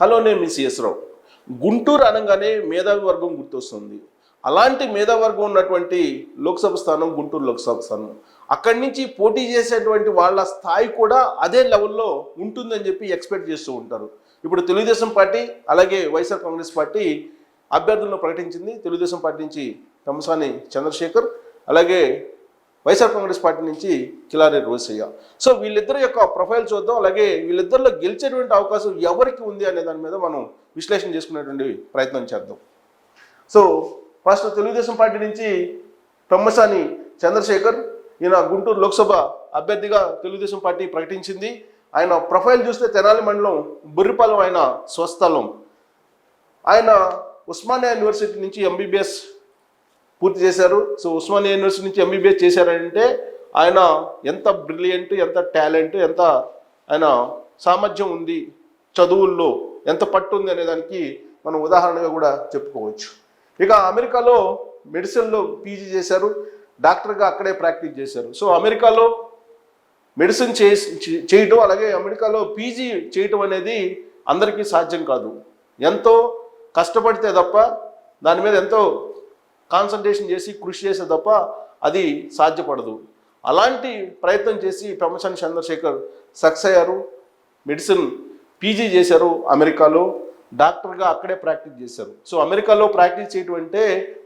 Hello, నేను మీ CS రావు. గుంటూరు అనగానే మేధావి వర్గం గుర్తొస్తుంది. అలాంటి మేధావర్గం ఉన్నటువంటి లోక్సభ స్థానం గుంటూరు లోక్సభ స్థానం. అక్కడి నుంచి పోటీ చేసేటువంటి వాళ్ళ స్థాయి కూడా అదే లెవెల్లో ఉంటుందని చెప్పి ఎక్స్పెక్ట్ చేస్తూ ఉంటారు. ఇప్పుడు తెలుగుదేశం పార్టీ అలాగే వైఎస్ఆర్ కాంగ్రెస్ పార్టీ అభ్యర్థులను ప్రకటించింది. తెలుగుదేశం పార్టీ నుంచి తమ్మసాని చంద్రశేఖర్, అలాగే వైఎస్ఆర్ కాంగ్రెస్ పార్టీ నుంచి కిలారి రోసయ్య. సో వీళ్ళిద్దరి యొక్క ప్రొఫైల్ చూద్దాం, అలాగే వీళ్ళిద్దరిలో గెలిచేటువంటి అవకాశం ఎవరికి ఉంది అనే దాని మీద మనం విశ్లేషణ చేసుకునేటువంటి ప్రయత్నం చేద్దాం. సో ఫస్ట్ తెలుగుదేశం పార్టీ నుంచి తమ్మసాని చంద్రశేఖర్, ఈయన గుంటూరు లోక్సభ అభ్యర్థిగా తెలుగుదేశం పార్టీ ప్రకటించింది. ఆయన ప్రొఫైల్ చూస్తే తెనాలి మండలం బుర్రిపాలెం ఆయన స్వస్థలం. ఆయన ఉస్మానియా యూనివర్సిటీ నుంచి ఎంబీబీఎస్ పూర్తి చేశారు. సో ఉస్మానియా యూనివర్సిటీ నుంచి ఎంబీబీఎస్ చేశారంటే ఆయన ఎంత బ్రిలియంట్, ఎంత టాలెంట్, ఎంత ఆయన సామర్థ్యం ఉంది, చదువుల్లో ఎంత పట్టు ఉంది అనే దానికి మనం ఉదాహరణగా కూడా చెప్పుకోవచ్చు. ఇక అమెరికాలో మెడిసిన్లో పీజీ చేశారు, డాక్టర్గా అక్కడే ప్రాక్టీస్ చేశారు. సో అమెరికాలో మెడిసిన్ చేయటం, అలాగే అమెరికాలో పీజీ చేయటం అనేది అందరికీ సాధ్యం కాదు. ఎంతో కష్టపడితే తప్ప, దాని మీద ఎంతో కాన్సన్ట్రేషన్ చేసి కృషి చేసే తప్ప అది సాధ్యపడదు. అలాంటి ప్రయత్నం చేసి తమ్మసాని చంద్రశేఖర్ సక్సెస్ అయ్యారు. మెడిసిన్ పీజీ చేశారు అమెరికాలో, డాక్టర్గా అక్కడే ప్రాక్టీస్ చేశారు. సో అమెరికాలో ప్రాక్టీస్ చేయటం అంటే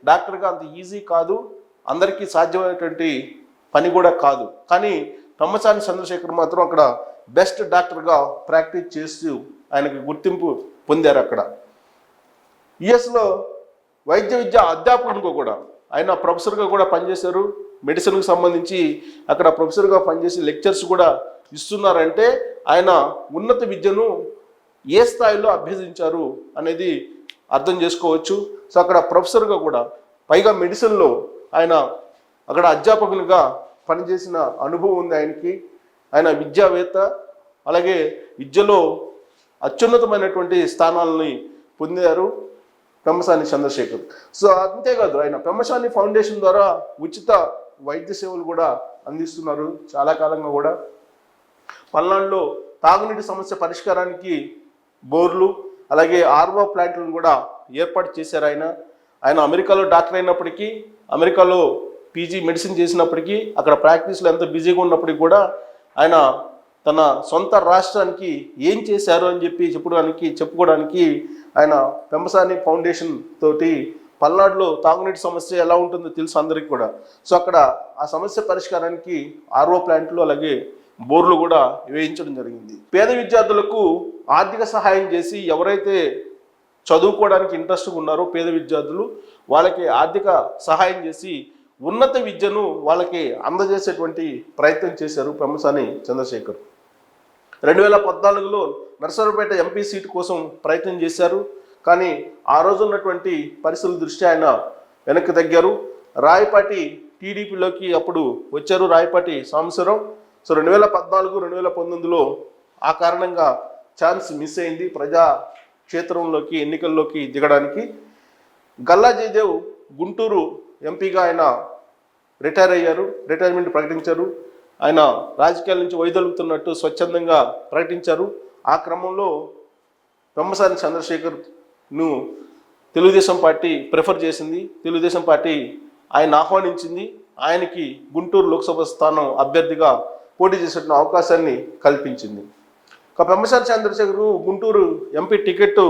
డాక్టర్గా అంత ఈజీ కాదు, అందరికీ సాధ్యమైనటువంటి పని కూడా కాదు. కానీ తమ్మసాని చంద్రశేఖర్ మాత్రం అక్కడ బెస్ట్ డాక్టర్గా ప్రాక్టీస్ చేస్తూ ఆయనకి గుర్తింపు పొందారు. అక్కడ యుఎస్లో వైద్య విద్య అధ్యాపకునిగా కూడా ఆయన ప్రొఫెసర్గా కూడా పనిచేశారు. మెడిసిన్కి సంబంధించి అక్కడ ప్రొఫెసర్గా పనిచేసి లెక్చర్స్ కూడా ఇస్తున్నారంటే ఆయన ఉన్నత విద్యను ఏ స్థాయిలో అభ్యసించారు అనేది అర్థం చేసుకోవచ్చు. సో అక్కడ ప్రొఫెసర్గా కూడా, పైగా మెడిసిన్లో ఆయన అక్కడ అధ్యాపకునిగా పనిచేసిన అనుభవం ఉంది ఆయనకి. ఆయన విద్యావేత్త, అలాగే విద్యలో అత్యున్నతమైనటువంటి స్థానాలని పొందారు తమ్మసాని చంద్రశేఖర్. సో అంతేకాదు, ఆయన తమ్మసాని ఫౌండేషన్ ద్వారా ఉచిత వైద్య సేవలు కూడా అందిస్తున్నారు చాలా కాలంగా కూడా. పల్నాడులో తాగునీటి సమస్య పరిష్కారానికి బోర్లు, అలాగే ఆర్వో ప్లాంట్లను కూడా ఏర్పాటు చేశారు ఆయన అమెరికాలో డాక్టర్ అయినప్పటికీ, అమెరికాలో పీజీ మెడిసిన్ చేసినప్పటికీ, అక్కడ ప్రాక్టీస్లో ఎంత బిజీగా ఉన్నప్పటికీ కూడా ఆయన తన సొంత రాష్ట్రానికి ఏం చేశారు అని చెప్పి చెప్పుకోవడానికి ఆయన తమ్మసాని ఫౌండేషన్ తోటి పల్నాడులో తాగునీటి సమస్య ఎలా ఉంటుందో తెలుసు అందరికీ కూడా. సో అక్కడ ఆ సమస్య పరిష్కారానికి ఆర్ఓ ప్లాంట్లు, అలాగే బోర్లు కూడా వేయించడం జరిగింది. పేద విద్యార్థులకు ఆర్థిక సహాయం చేసి, ఎవరైతే చదువుకోవడానికి ఇంట్రెస్ట్గా ఉన్నారో పేద విద్యార్థులు, వాళ్ళకి ఆర్థిక సహాయం చేసి ఉన్నత విద్యను వాళ్ళకి అందజేసేటువంటి ప్రయత్నం చేశారు తమ్మసాని చంద్రశేఖర్. 2014లో నర్సరావుపేట ఎంపీ సీటు కోసం ప్రయత్నం చేశారు. కానీ ఆ రోజు ఉన్నటువంటి పరిస్థితుల దృష్ట్యా ఆయన వెనక్కి తగ్గారు. రాయపాటి టీడీపీలోకి అప్పుడు వచ్చారు, రాయపాటి సాంబశివరావు. సో 2014, 2019లో ఆ కారణంగా ఛాన్స్ మిస్ అయింది ప్రజా క్షేత్రంలోకి, ఎన్నికల్లోకి దిగడానికి. గల్లా జయదేవ్ గుంటూరు ఎంపీగా ఆయన రిటైర్మెంట్ ప్రకటించారు. ఆయన రాజకీయాల నుంచి వైదొలుగుతున్నట్టు స్వచ్ఛందంగా ప్రకటించారు. ఆ క్రమంలో తమ్మసాని చంద్రశేఖర్ను తెలుగుదేశం పార్టీ ప్రిఫర్ చేసింది. తెలుగుదేశం పార్టీ ఆయన ఆహ్వానించింది. ఆయనకి గుంటూరు లోక్సభ స్థానం అభ్యర్థిగా పోటీ చేసే అవకాశాన్ని కల్పించింది. Thammasani Chandrasekhar Guntur MP ticket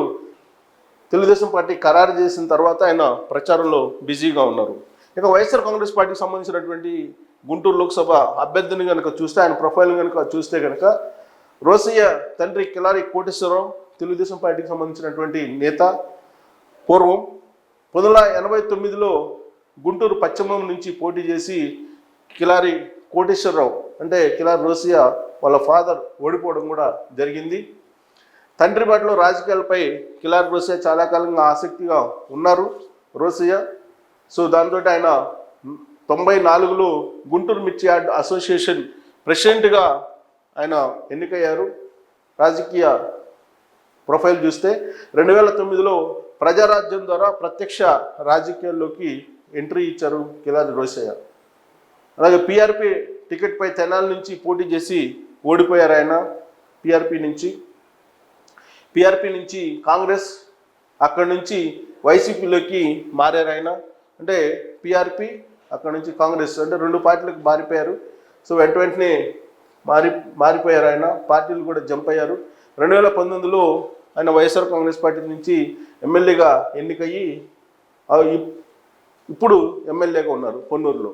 Telugudesam party ఖరారు చేసిన తర్వాత ఆయన ప్రచారంలో బిజీగా ఉన్నారు. ఇక వైఎస్ఆర్ కాంగ్రెస్ పార్టీకి సంబంధించినటువంటి గుంటూరు లోక్సభ అభ్యర్థిని కనుక చూస్తే, ఆయన ప్రొఫైల్ కనుక చూస్తే కనుక, రోసయ్య తండ్రి కిలారి కోటేశ్వరరావు తెలుగుదేశం పార్టీకి సంబంధించినటువంటి నేత. పూర్వం 1989లో గుంటూరు పశ్చిమం నుంచి పోటీ చేసి కిలారి కోటేశ్వరరావు, అంటే కిలారి రోసయ్య వాళ్ళ ఫాదర్ ఓడిపోవడం కూడా జరిగింది. తండ్రి బాటలో రాజకీయాలపై కిలారి రోసయ్య చాలా కాలంగా ఆసక్తిగా ఉన్నారు రోసయ్య. సో దాంతో ఆయన 94లో గుంటూరు మిర్చి యార్డ్ అసోసియేషన్ ప్రెసిడెంట్గా ఆయన ఎన్నికయ్యారు. రాజకీయ ప్రొఫైల్ చూస్తే 2009లో ప్రజారాజ్యం ద్వారా ప్రత్యక్ష రాజకీయాల్లోకి ఎంట్రీ ఇచ్చారు కిలారి రోసయ్య. అలాగే పీఆర్పీ టికెట్పై తెనాలి నుంచి పోటీ చేసి ఓడిపోయారు ఆయన పీఆర్పీ నుంచి. పిఆర్పి నుంచి కాంగ్రెస్, అక్కడి నుంచి వైసీపీలోకి మారారు ఆయన. అంటే పిఆర్పి అక్కడ నుంచి కాంగ్రెస్, అంటే 2 పార్టీలకు మారిపోయారు. సో వెంటనే మారిపోయారు ఆయన. పార్టీలు కూడా జంప్ అయ్యారు. 2019లో ఆయన వైఎస్ఆర్ కాంగ్రెస్ పార్టీ నుంచి ఎమ్మెల్యేగా ఎన్నికయ్యి ఇప్పుడు ఎమ్మెల్యేగా ఉన్నారు పొన్నూరులో.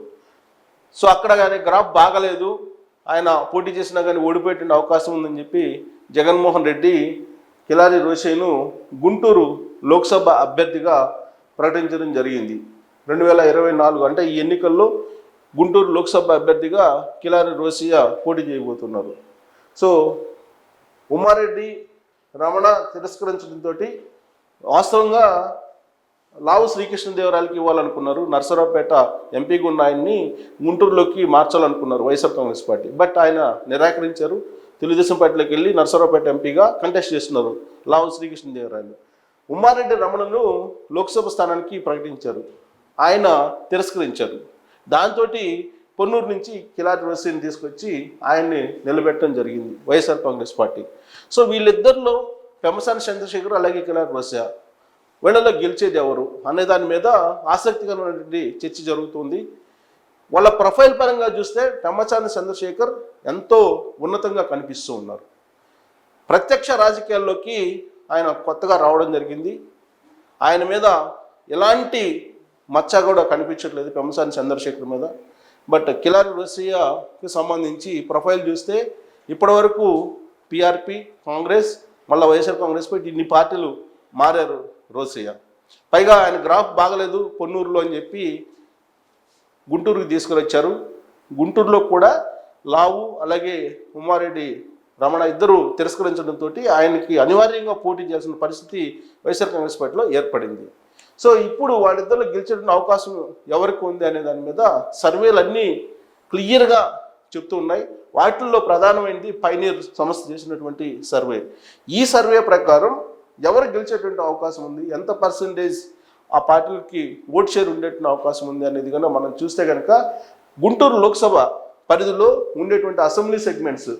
సో అక్కడ కానీ గ్రాఫ్ బాగలేదు, ఆయన పోటీ చేసినా కానీ ఓడిపోయే అవకాశం ఉందని చెప్పి జగన్మోహన్ రెడ్డి కిలారి రోషయ్యను గుంటూరు లోక్సభ అభ్యర్థిగా ప్రకటించడం జరిగింది. 2024 అంటే ఈ ఎన్నికల్లో గుంటూరు లోక్సభ అభ్యర్థిగా కిలారి రోషయ్య పోటీ చేయబోతున్నారు. సో ఉమ్మారెడ్డి రమణ తిరస్కరించడంతో వాస్తవంగా లావు శ్రీకృష్ణదేవరాయలకి ఇవ్వాలనుకున్నారు. నర్సరావుపేట ఎంపీగా ఉన్న ఆయన్ని గుంటూరులోకి మార్చాలనుకున్నారు వైఎస్ఆర్ కాంగ్రెస్ పార్టీ. బట్ ఆయన నిరాకరించారు. తెలుగుదేశం పార్టీలోకి వెళ్ళి నర్సరావుపేట ఎంపీగా కంటెస్ట్ చేస్తున్నారు లావు శ్రీకృష్ణదేవరాయలు. ఉమ్మారెడ్డి రమణను లోక్సభ స్థానానికి ప్రకటించారు, ఆయన తిరస్కరించారు. దాంతో పొన్నూరు నుంచి కిలారి రోషయ్యని తీసుకొచ్చి ఆయన్ని నిలబెట్టడం జరిగింది వైఎస్ఆర్ కాంగ్రెస్ పార్టీ. సో వీళ్ళిద్దరిలో పెమ్మసాని చంద్రశేఖర్ అలాగే కిలారి రోషయ్య, వీళ్ళలో గెలిచేది ఎవరు అనే దాని మీద ఆసక్తికరమైనటువంటి చర్చ జరుగుతుంది. వాళ్ళ ప్రొఫైల్ పరంగా చూస్తే పెమ్మసాని చంద్రశేఖర్ ఎంతో ఉన్నతంగా కనిపిస్తూ ఉన్నారు. ప్రత్యక్ష రాజకీయాల్లోకి ఆయన కొత్తగా రావడం జరిగింది. ఆయన మీద ఎలాంటి మచ్చ కూడా కనిపించట్లేదు పెమ్మసాని చంద్రశేఖర్ మీద. బట్ కిలారి రోషయ్యకి సంబంధించి ప్రొఫైల్ చూస్తే ఇప్పటివరకు పిఆర్పి, కాంగ్రెస్, మళ్ళీ వైఎస్ఆర్ కాంగ్రెస్ పార్టీ ఇన్ని పార్టీలు మారారు రోషయ్య. పైగా ఆయన గ్రాఫ్ బాగలేదు పొన్నూరులో అని చెప్పి గుంటూరుకి తీసుకుని వచ్చారు. గుంటూరులో కూడా లావు అలాగే ఉమ్మారెడ్డి రమణ ఇద్దరు తిరస్కరించడంతో ఆయనకి అనివార్యంగా పోటీ చేయాల్సిన పరిస్థితి వైఎస్ఆర్ కాంగ్రెస్ పార్టీలో ఏర్పడింది. సో ఇప్పుడు వాళ్ళిద్దరిలో గెలిచేటువంటి అవకాశం ఎవరికి ఉంది అనే దాని మీద సర్వేలు అన్నీ క్లియర్గా చెప్తూ ఉన్నాయి. వాటిల్లో ప్రధానమైనది పైనీర్ సంస్థ చేసినటువంటి సర్వే. ఈ సర్వే ప్రకారం ఎవరు గెలిచేటువంటి అవకాశం ఉంది, ఎంత పర్సంటేజ్ ఆ పార్టీలకి ఓట్ షేర్ ఉండేటువంటి అవకాశం ఉంది అనేది కనుక మనం చూస్తే కనుక గుంటూరు లోక్సభ పరిధిలో ఉండేటువంటి అసెంబ్లీ సెగ్మెంట్స్,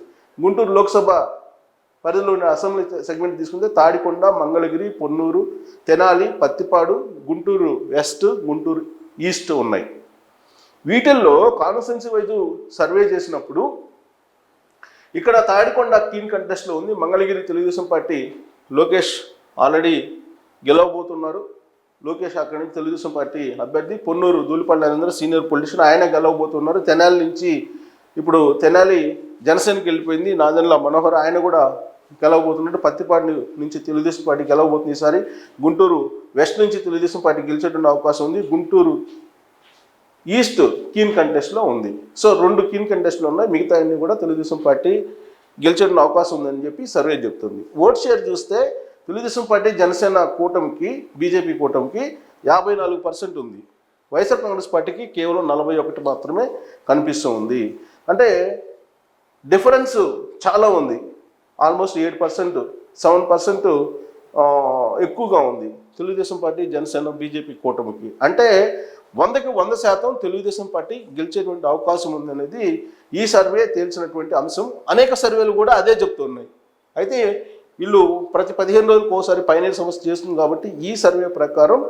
గుంటూరు లోక్సభ పరిధిలో ఉన్న అసెంబ్లీ సెగ్మెంట్ తీసుకుంటే తాడికొండ, మంగళగిరి, పొన్నూరు, తెనాలి, పత్తిపాడు, గుంటూరు వెస్ట్, గుంటూరు ఈస్ట్ ఉన్నాయి. వీటిల్లో కాన్స్టిట్యున్సీ వైజ్ సర్వే చేసినప్పుడు ఇక్కడ తాడికొండ కీన్ కంటెస్ట్లో ఉంది. మంగళగిరి తెలుగుదేశం పార్టీ లోకేష్ ఆల్రెడీ గెలవబోతున్నారు. లోకేష్ అక్కడి నుంచి తెలుగుదేశం పార్టీ అభ్యర్థి. పొన్నూరు ధూళిపల్లి నరేంద్ర సీనియర్ పొలిటీషియన్, ఆయన గెలవబోతున్నారు. తెనాలి నుంచి ఇప్పుడు తెనాలి జనసేనకి వెళ్ళిపోయింది నాదెండ్ల మనోహర్, ఆయన కూడా గెలవబోతున్నట్టు. పత్తిపాడు నుంచి తెలుగుదేశం పార్టీ గెలవబోతుంది ఈసారి. గుంటూరు వెస్ట్ నుంచి తెలుగుదేశం పార్టీ గెలిచేటువంటి అవకాశం ఉంది. గుంటూరు ఈస్ట్ కీన్ కంటెస్ట్లో ఉంది. సో 2 కీన్ కంటెస్ట్లు ఉన్నాయి, మిగతా అన్ని కూడా తెలుగుదేశం పార్టీ గెలిచేటువంటి అవకాశం ఉందని చెప్పి సర్వే చెప్తుంది. ఓట్ షేర్ చూస్తే తెలుగుదేశం పార్టీ జనసేన కూటమికి, బీజేపీ కూటమికి 54% ఉంది. వైఎస్ఆర్ కాంగ్రెస్ పార్టీకి కేవలం 41 మాత్రమే కనిపిస్తూ ఉంది. అంటే డిఫరెన్స్ చాలా ఉంది. ఆల్మోస్ట్ 8%, 7% ఎక్కువగా ఉంది తెలుగుదేశం పార్టీ జనసేన బీజేపీ కూటమికి. అంటే 100కి 100% తెలుగుదేశం పార్టీ గెలిచేటువంటి అవకాశం ఉందనేది ఈ సర్వే తేల్చినటువంటి అంశం. అనేక సర్వేలు కూడా అదే చెప్తున్నాయి. అయితే వీళ్ళు ప్రతి 15 రోజులకు ఒకసారి పైనీర్ సంస్థ చేస్తుంది కాబట్టి ఈ సర్వే ప్రకారం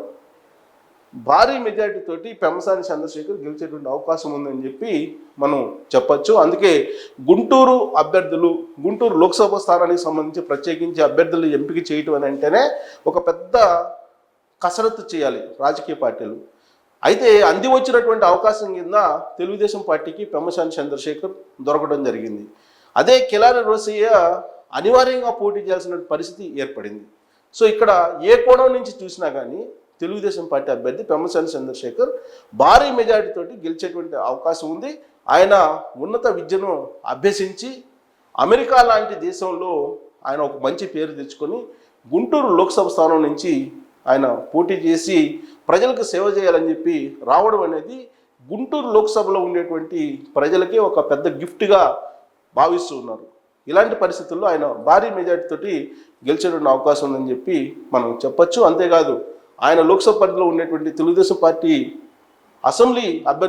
భారీ మెజారిటీ తోటి పెమ్మసాని చంద్రశేఖర్ గెలిచేటువంటి అవకాశం ఉందని చెప్పి మనం చెప్పచ్చు. అందుకే గుంటూరు అభ్యర్థులు, గుంటూరు లోక్సభ స్థానానికి సంబంధించి ప్రత్యేకించి అభ్యర్థులు ఎంపిక చేయటం అని అంటేనే ఒక పెద్ద కసరత్తు చేయాలి రాజకీయ పార్టీలు. అయితే అంది వచ్చినటువంటి అవకాశం కింద తెలుగుదేశం పార్టీకి పెమ్మసాని చంద్రశేఖర్ దొరకడం జరిగింది. అదే కిలారి రోషయ్య అనివార్యంగా పోటీ చేయాల్సిన పరిస్థితి ఏర్పడింది. సో ఇక్కడ ఏ కోణం నుంచి చూసినా కానీ తెలుగుదేశం పార్టీ అభ్యర్థి పెమ్మసాని చంద్రశేఖర్ భారీ మెజారిటీ తోటి గెలిచేటువంటి అవకాశం ఉంది. ఆయన ఉన్నత విద్యను అభ్యసించి అమెరికా లాంటి దేశంలో ఆయన ఒక మంచి పేరు తెచ్చుకొని గుంటూరు లోక్సభ స్థానం నుంచి ఆయన పోటీ చేసి ప్రజలకు సేవ చేయాలని చెప్పి రావడం అనేది గుంటూరు లోక్సభలో ఉండేటువంటి ప్రజలకే ఒక పెద్ద గిఫ్ట్గా భావిస్తూ ఉన్నారు. ఇలాంటి పరిస్థితుల్లో ఆయన భారీ మెజారిటీ తోటి గెలిచేటువంటి అవకాశం ఉందని చెప్పి మనం చెప్పచ్చు. అంతేకాదు ఆయన లోక్సభ పరిధిలో ఉండేటువంటి తెలుగుదేశం పార్టీ అసెంబ్లీ అభ్యర్థి